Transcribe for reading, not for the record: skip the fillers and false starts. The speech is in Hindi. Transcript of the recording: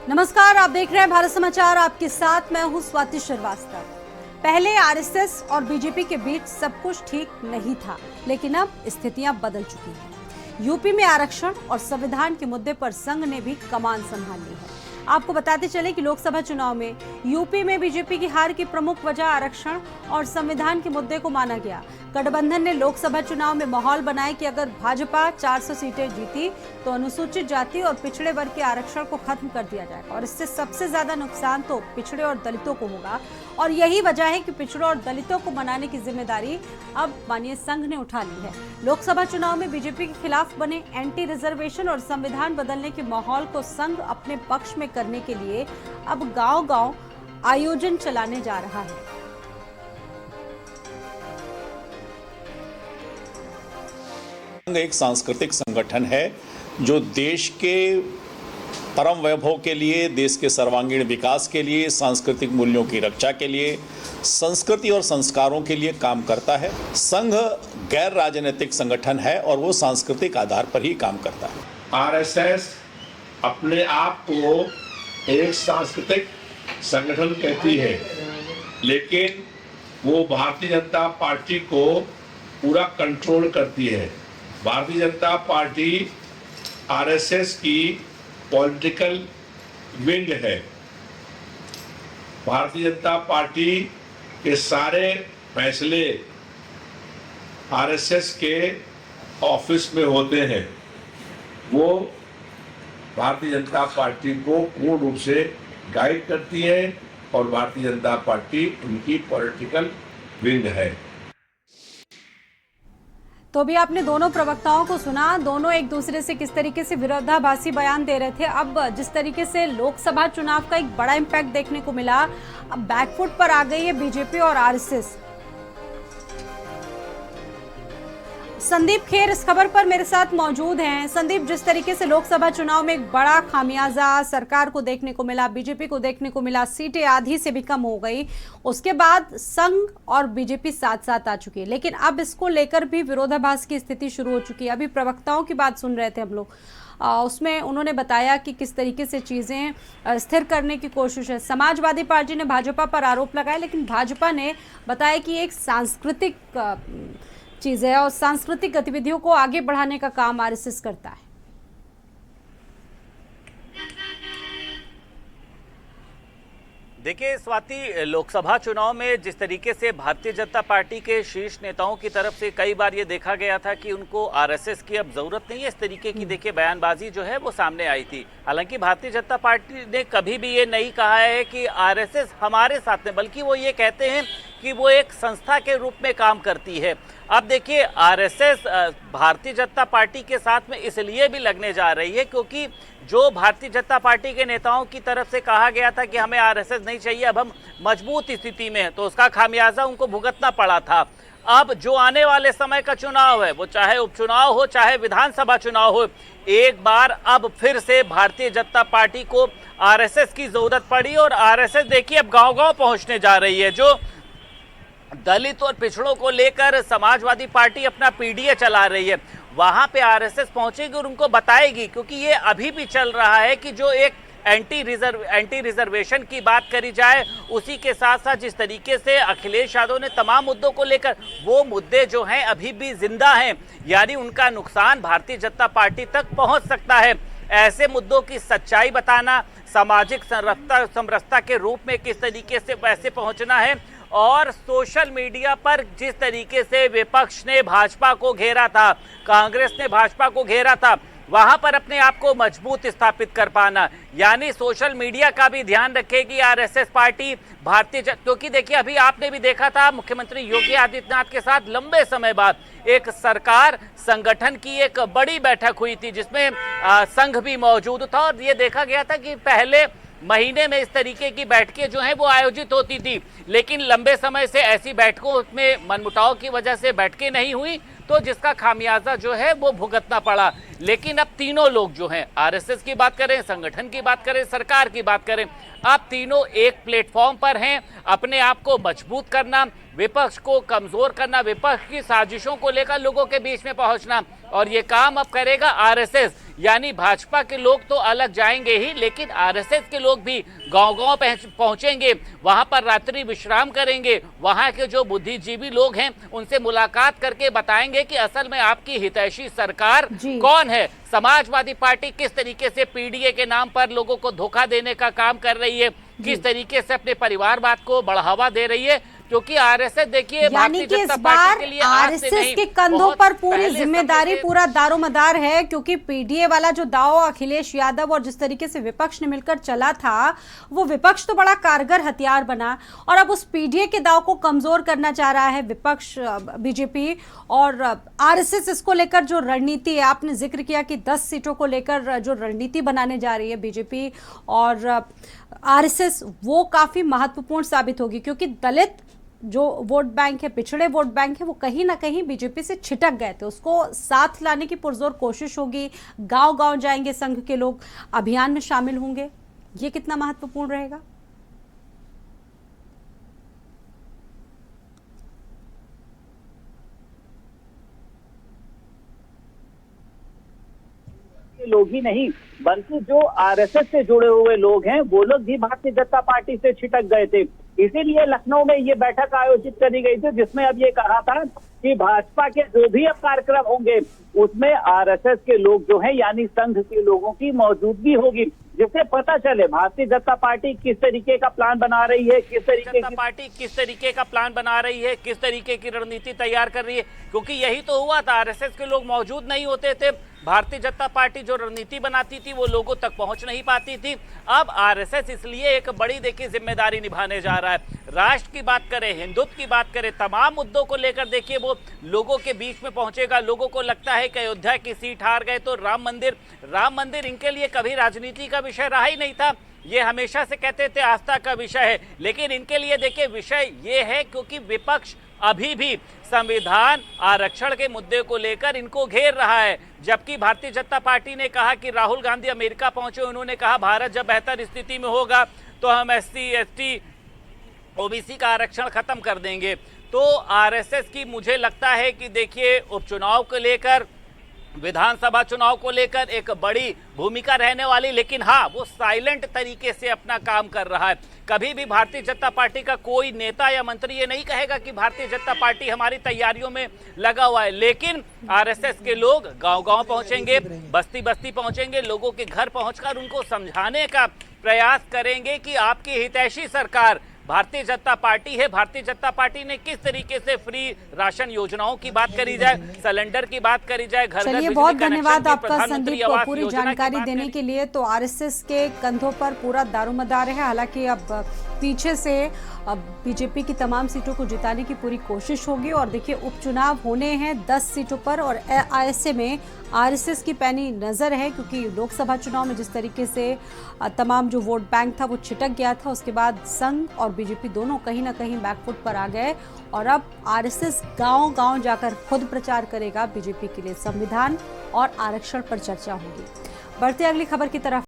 नमस्कार, आप देख रहे हैं भारत समाचार। आपके साथ मैं हूं स्वाति श्रीवास्तव। पहले आरएसएस और बीजेपी के बीच सब कुछ ठीक नहीं था, लेकिन अब स्थितियां बदल चुकी हैं। यूपी में आरक्षण और संविधान के मुद्दे पर संघ ने भी कमान संभाल ली है। आपको बताते चले कि लोकसभा चुनाव में यूपी में बीजेपी की हार की प्रमुख वजह आरक्षण और संविधान के मुद्दे को माना गया। गठबंधन ने लोकसभा चुनाव में माहौल बनाया कि अगर भाजपा 400 सीटें जीती तो अनुसूचित जाति और पिछड़े वर्ग के आरक्षण को खत्म कर दिया जाएगा और इससे सबसे ज्यादा नुकसान तो पिछड़े और दलितों को होगा। और यही वजह है कि पिछड़ों और दलितों को मनाने की जिम्मेदारी अब माननीय संघ ने उठा ली है। लोकसभा चुनाव में बीजेपी के खिलाफ बने एंटी रिजर्वेशन और संविधान बदलने के माहौल को संघ अपने पक्ष में करने के लिए अब गांव-गांव आयोजन चलाने जा रहा है। संघ एक सांस्कृतिक संगठन है जो देश के परम वैभव के लिए, देश के सर्वांगीण विकास के लिए, सांस्कृतिक मूल्यों की रक्षा के लिए, संस्कृति और संस्कारों के लिए काम करता है। संघ गैर राजनीतिक संगठन है और वो सांस्कृतिक आधार पर ही काम करता है। आरएसएस अपने आप को एक सांस्कृतिक संगठन कहती है, लेकिन वो भारतीय जनता पार्टी को पूरा कंट्रोल करती है। भारतीय जनता पार्टी आरएसएस की पॉलिटिकल विंग है। भारतीय जनता पार्टी के सारे फैसले आरएसएस के ऑफिस में होते हैं। वो भारतीय जनता पार्टी को पूर्ण रूप से गाइड करती है और भारतीय जनता पार्टी उनकी पॉलिटिकल विंग है। तो अभी आपने दोनों प्रवक्ताओं को सुना, दोनों एक दूसरे से किस तरीके से विरोधाभासी बयान दे रहे थे। अब जिस तरीके से लोकसभा चुनाव का एक बड़ा इम्पैक्ट देखने को मिला, अब बैकफुट पर आ गई है बीजेपी और आरएसएस। संदीप खेर इस खबर पर मेरे साथ मौजूद हैं। संदीप, जिस तरीके से लोकसभा चुनाव में एक बड़ा खामियाजा सरकार को देखने को मिला, बीजेपी को देखने को मिला, सीटें आधी से भी कम हो गई, उसके बाद संघ और बीजेपी साथ साथ आ चुकी है, लेकिन अब इसको लेकर भी विरोधाभास की स्थिति शुरू हो चुकी है। अभी प्रवक्ताओं की बात सुन रहे थे हम लोग, उसमें उन्होंने बताया कि किस तरीके से चीज़ें स्थिर करने की कोशिश है। समाजवादी पार्टी ने भाजपा पर आरोप लगाया, लेकिन भाजपा ने बताया कि एक सांस्कृतिक चीज़ है और सांस्कृतिक गतिविधियों को आगे बढ़ाने का काम आरएसएस करता है। देखिए स्वाति, लोकसभा चुनाव में जिस तरीके से भारतीय जनता पार्टी के शीर्ष नेताओं की तरफ से कई बार ये देखा गया था कि उनको आरएसएस की अब जरूरत नहीं है, इस तरीके की देखिए बयानबाजी जो है वो सामने आई थी। हालांकि भारतीय जनता पार्टी ने कभी भी ये नहीं कहा है कि आरएसएस हमारे साथ में, बल्कि वो ये कहते हैं कि वो एक संस्था के रूप में काम करती है। अब देखिए आरएसएस भारतीय जनता पार्टी के साथ में इसलिए भी लगने जा रही है क्योंकि जो भारतीय जनता पार्टी के नेताओं की तरफ से कहा गया था कि हमें आरएसएस नहीं चाहिए, अब हम मजबूत स्थिति में हैं, तो उसका खामियाजा उनको भुगतना पड़ा था। अब जो आने वाले समय का चुनाव है, वो चाहे उपचुनाव हो चाहे विधानसभा चुनाव हो, एक बार अब फिर से भारतीय जनता पार्टी को आरएसएस की जरूरत पड़ी और आरएसएस देखिए अब गांव-गांव पहुंचने जा रही है। जो दलित और पिछड़ों को लेकर समाजवादी पार्टी अपना पीडीए चला रही है, वहां पे आरएसएस पहुंचेगी और उनको बताएगी, क्योंकि ये अभी भी चल रहा है कि जो एक एंटी रिजर्वेशन की बात करी जाए, उसी के साथ साथ जिस तरीके से अखिलेश यादव ने तमाम मुद्दों को लेकर, वो मुद्दे जो हैं अभी भी जिंदा हैं, यानी उनका नुकसान भारतीय जनता पार्टी तक पहुंच सकता है। ऐसे मुद्दों की सच्चाई बताना, सामाजिक समरसता के रूप में किस तरीके से वैसे पहुंचना है, और सोशल मीडिया पर जिस तरीके से विपक्ष ने भाजपा को घेरा था, कांग्रेस ने भाजपा को घेरा था, वहां पर अपने आप को मजबूत स्थापित कर पाना, यानी सोशल मीडिया का भी ध्यान रखेगी आरएसएस पार्टी क्योंकि देखिए अभी आपने भी देखा था मुख्यमंत्री योगी आदित्यनाथ के साथ लंबे समय बाद एक सरकार संगठन की एक बड़ी बैठक हुई थी जिसमें संघ भी मौजूद था और ये देखा गया था कि पहले महीने में इस तरीके की बैठकें जो हैं वो आयोजित होती थी, लेकिन लंबे समय से ऐसी बैठकों में मनमुटाव की वजह से बैठकें नहीं हुई, तो जिसका खामियाजा जो है वो भुगतना पड़ा। लेकिन अब तीनों लोग जो हैं, आरएसएस की बात करें, संगठन की बात करें, सरकार की बात करें, अब तीनों एक प्लेटफॉर्म पर हैं। अपने आप को मजबूत करना, विपक्ष को कमजोर करना, विपक्ष की साजिशों को लेकर लोगों के बीच में पहुंचना, और ये काम अब करेगा आरएसएस। यानी भाजपा के लोग तो अलग जाएंगे ही, लेकिन आरएसएस के लोग भी गांव-गांव पहुंचेंगे, वहां पर रात्रि विश्राम करेंगे, वहां के जो बुद्धिजीवी लोग हैं उनसे मुलाकात करके बताएंगे कि असल में आपकी हितैषी सरकार कौन है, समाजवादी पार्टी किस तरीके से पीडीए के नाम पर लोगों को धोखा देने का काम कर रही है, किस तरीके से अपने परिवारवाद को बढ़ावा दे रही है। क्योंकि आरएसएस देखिए, यानी कि इस बार आरएसएस के कंधों पर पूरी जिम्मेदारी, पूरा दारोमदार है, क्योंकि पीडीए वाला जो दांव अखिलेश यादव और जिस तरीके से विपक्ष ने मिलकर चला था, वो विपक्ष तो बड़ा कारगर हथियार बना, और अब उस पीडीए के दांव को कमजोर करना चाह रहा है विपक्ष, बीजेपी। और आरएसएस इसको लेकर जो रणनीति है, आपने जिक्र किया कि 10 सीटों को लेकर जो रणनीति बनाने जा रही है बीजेपी और आरएसएस, वो काफी महत्वपूर्ण साबित होगी, क्योंकि दलित जो वोट बैंक है, पिछड़े वोट बैंक है, वो कहीं ना कहीं बीजेपी से छिटक गए थे, उसको साथ लाने की पुरजोर कोशिश होगी। गांव-गांव जाएंगे संघ के लोग, अभियान में शामिल होंगे, ये कितना महत्वपूर्ण रहेगा? लोग ही नहीं, बल्कि जो आरएसएस से जुड़े हुए लोग हैं, वो लोग भी भारतीय जनता पार्टी से छिटक गए थे। इसीलिए लखनऊ में ये बैठक आयोजित करी गई थी, जिसमें अब ये कहा था कि भाजपा के जो भी अब कार्यक्रम होंगे उसमें आरएसएस के लोग जो हैं, यानी संघ के लोगों की मौजूदगी होगी, जिससे पता चले भारतीय जनता पार्टी किस तरीके का प्लान बना रही है, किस तरीके किस तरीके की रणनीति तैयार कर रही है। क्योंकि यही तो हुआ था, आरएसएस के लोग मौजूद नहीं होते थे, भारतीय जनता पार्टी जो रणनीति बनाती थी वो लोगों तक पहुंच नहीं पाती थी। अब आरएसएस इसलिए एक बड़ी देखिए जिम्मेदारी निभाने जा रहा है। राष्ट्र की बात करें, हिंदुत्व की बात करें, तमाम मुद्दों को लेकर देखिए वो लोगों के बीच में पहुंचेगा। लोगों को लगता है कि अयोध्या की सीट हार गए तो राम मंदिर इनके लिए कभी राजनीति का विषय रहा ही नहीं था। ये हमेशा से कहते थे आस्था का विषय है, लेकिन इनके लिए देखिए विषय ये है क्योंकि विपक्ष अभी भी संविधान आरक्षण के मुद्दे को लेकर इनको घेर रहा है। जबकि भारतीय जनता पार्टी ने कहा कि राहुल गांधी अमेरिका पहुंचे, उन्होंने कहा भारत जब बेहतर स्थिति में होगा तो हम एससी, एसटी, ओबीसी का आरक्षण खत्म कर देंगे। तो आरएसएस की मुझे लगता है कि देखिए उपचुनाव को लेकर, विधानसभा चुनाव को लेकर एक बड़ी भूमिका रहने वाली, लेकिन हाँ वो साइलेंट तरीके से अपना काम कर रहा है। कभी भी भारतीय जनता पार्टी का कोई नेता या मंत्री ये नहीं कहेगा कि भारतीय जनता पार्टी हमारी तैयारियों में लगा हुआ है, लेकिन आरएसएस के लोग गांव-गांव पहुंचेंगे, बस्ती-बस्ती पहुंचेंगे, लोगों के घर पहुंचकर उनको समझाने का प्रयास करेंगे कि आपकी हितैषी सरकार भारतीय जनता पार्टी है। भारतीय जनता पार्टी ने किस तरीके से फ्री राशन योजनाओं की बात करी जाए, सिलेंडर की बात करी जाए, घर चलिए बहुत धन्यवाद आपका संदीप, पूरी जानकारी देने के लिए। तो आरएसएस के कंधों पर पूरा दारोमदार है। हालांकि अब पीछे से अब बीजेपी की तमाम सीटों को जिताने की पूरी कोशिश होगी, और देखिए उपचुनाव होने हैं 10 सीटों पर, और ऐसे में आरएसएस की पैनी नज़र है, क्योंकि लोकसभा चुनाव में जिस तरीके से तमाम जो वोट बैंक था वो छिटक गया था, उसके बाद संघ और बीजेपी दोनों कहीं ना कहीं बैकफुट पर आ गए, और अब आरएसएस गांव-गांव जाकर खुद प्रचार करेगा बीजेपी के लिए। संविधान और आरक्षण पर चर्चा होगी। बढ़ते अगली खबर की तरफ।